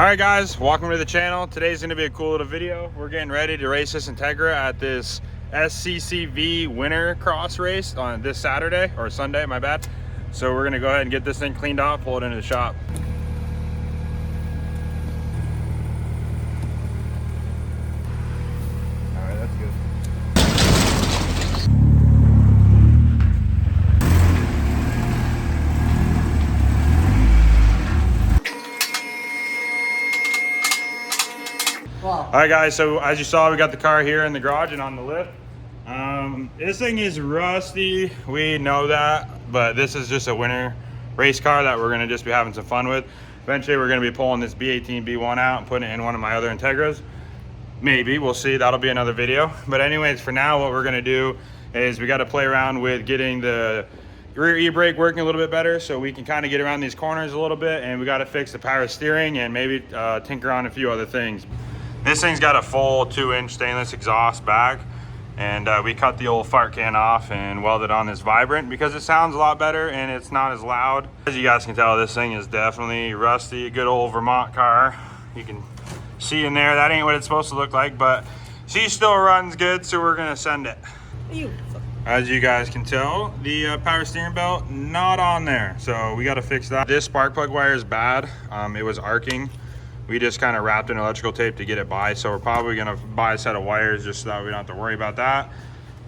All right guys, welcome to the channel. Today's gonna be a cool little video. We're getting ready to race this Integra at this SCCV Wintercross race on this Saturday, or Sunday, my bad. So we're gonna go ahead and get this thing cleaned off, pull it into the shop. All right, that's good. Wow. All right guys, so as you saw, we got the car here in the garage and on the lift. This thing is rusty, we know that, but this is just a winter race car that we're gonna just be having some fun with. Eventually we're gonna be pulling this B18 B1 out and putting it in one of my other Integras. Maybe, we'll see, that'll be another video. But anyways, for now, what we're gonna do is we gotta play around with getting the rear e-brake working a little bit better so we can kind of get around these corners a little bit, and we gotta fix the power steering and maybe tinker on a few other things. This thing's got a full 2-inch stainless exhaust back, and we cut the old fart can off and welded on this Vibrant because it sounds a lot better and it's not as loud. As you guys can tell, this thing is definitely rusty. A good old Vermont car. You can see in there, that ain't what it's supposed to look like, but she still runs good, so we're gonna send it. As you guys can tell, the power steering belt not on there, so we got to fix that. This spark plug wire is bad. It was arcing. We just kind of wrapped in electrical tape to get it by, so we're probably gonna buy a set of wires just so that we don't have to worry about that.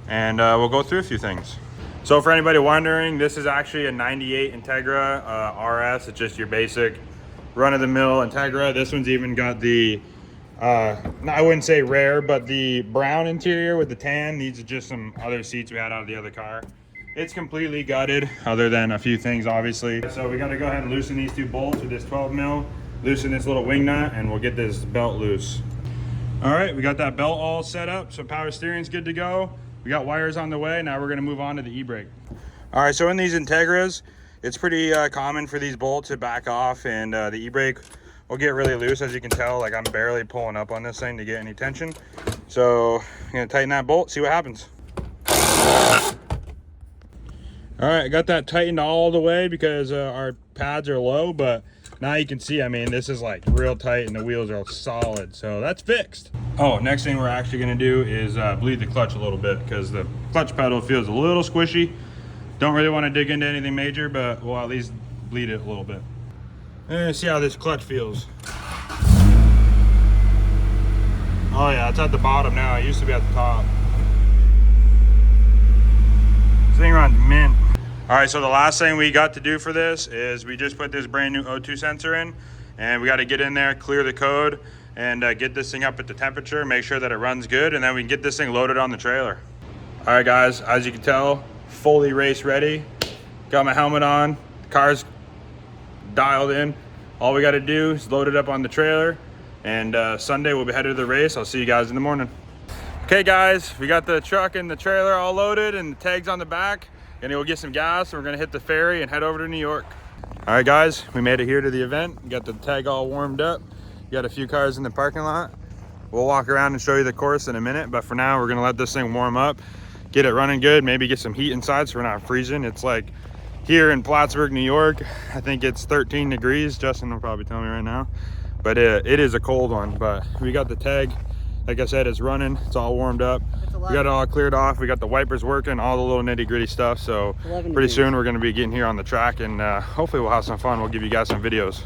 And we'll go through a few things. So for anybody wondering, this is actually a 98 Integra RS. It's just your basic run-of-the-mill Integra. This one's even got the, I wouldn't say rare, but the brown interior with the tan. These are just some other seats we had out of the other car. It's completely gutted, other than a few things, obviously. So we gotta go ahead and loosen these two bolts with this 12 mil. Loosen this little wing nut and we'll get this belt loose. All right, we got that belt all set up, so power steering's good to go. We got wires on the way. Now we're gonna move on to the e-brake. All right, so in these Integras, it's pretty common for these bolts to back off, and the e-brake will get really loose. As you can tell, like I'm barely pulling up on this thing to get any tension. So I'm gonna tighten that bolt, see what happens. All right, I got that tightened all the way because our pads are low, but now you can see, I mean, this is like real tight and the wheels are solid, so that's fixed. Oh, next thing we're actually gonna do is bleed the clutch a little bit because the clutch pedal feels a little squishy. Don't really wanna dig into anything major, but we'll at least bleed it a little bit. And see how this clutch feels. Oh yeah, it's at the bottom now. It used to be at the top. This thing runs mint. All right, so the last thing we got to do for this is we just put this brand new O2 sensor in, and we got to get in there, clear the code, and get this thing up at the temperature, make sure that it runs good, and then we can get this thing loaded on the trailer. All right, guys, as you can tell, fully race ready. Got my helmet on, the car's dialed in. All we got to do is load it up on the trailer, and Sunday we'll be headed to the race. I'll see you guys in the morning. Okay, guys, we got the truck and the trailer all loaded and the tags on the back. Gonna go get some gas, and we're gonna hit the ferry and head over to New York. All right, guys, we made it here to the event. We got the tag all warmed up. Got a few cars in the parking lot. We'll walk around and show you the course in a minute, but for now, we're gonna let this thing warm up, get it running good, maybe get some heat inside so we're not freezing. It's like here in Plattsburgh, New York, I think it's 13 degrees. Justin will probably tell me right now, but it is a cold one. But we got the tag. Like I said, it's running, it's all warmed up. We got it all cleared off. We got the wipers working, all the little nitty gritty stuff. So pretty soon we're gonna be getting here on the track, and hopefully we'll have some fun. We'll give you guys some videos.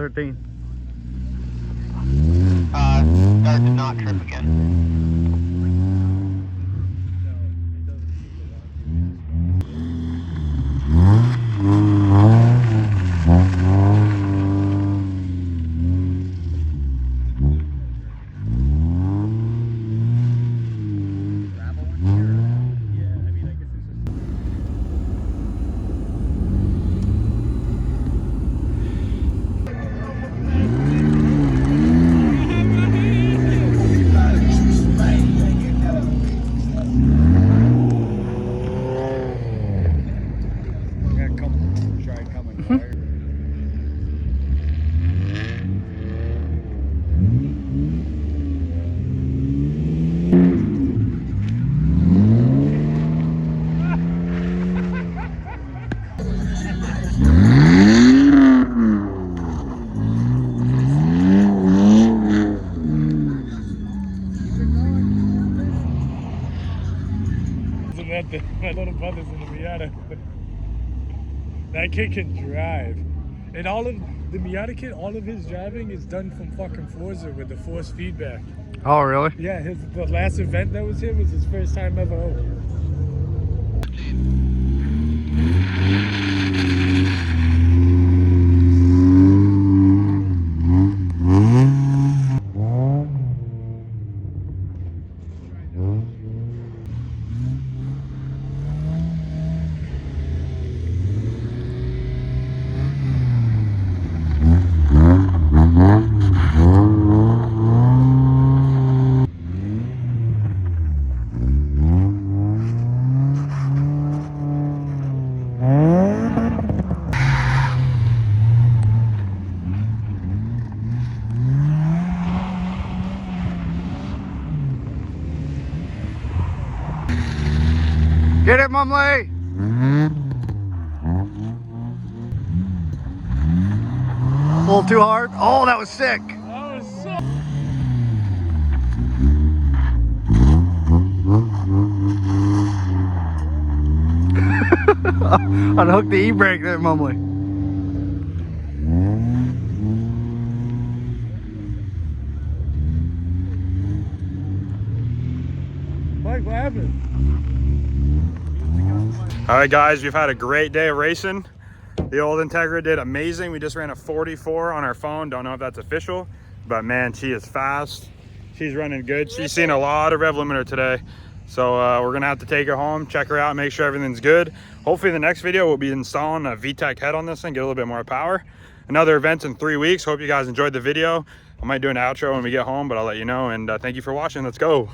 13. Start to not trip again. My little brother's in the Miata. That kid can drive. And all of the Miata kid, all of his driving is done from fucking Forza with the force feedback. Oh, really? Yeah, the last event that was here was his first time ever out. Get it, Mumley! A little too hard. Oh, that was sick. That was so... Unhook the e-brake there, Mumley. Mike, what happened? All right, guys, we've had a great day of racing. The old Integra did amazing. We just ran a 44 on our phone. Don't know if that's official, but man, she is fast. She's running good. She's seen a lot of rev limiter today. So we're gonna have to take her home, check her out, make sure everything's good. Hopefully in the next video, we'll be installing a VTEC head on this thing, get a little bit more power. Another event in 3 weeks. Hope you guys enjoyed the video. I might do an outro when we get home, but I'll let you know. And thank you for watching. Let's go.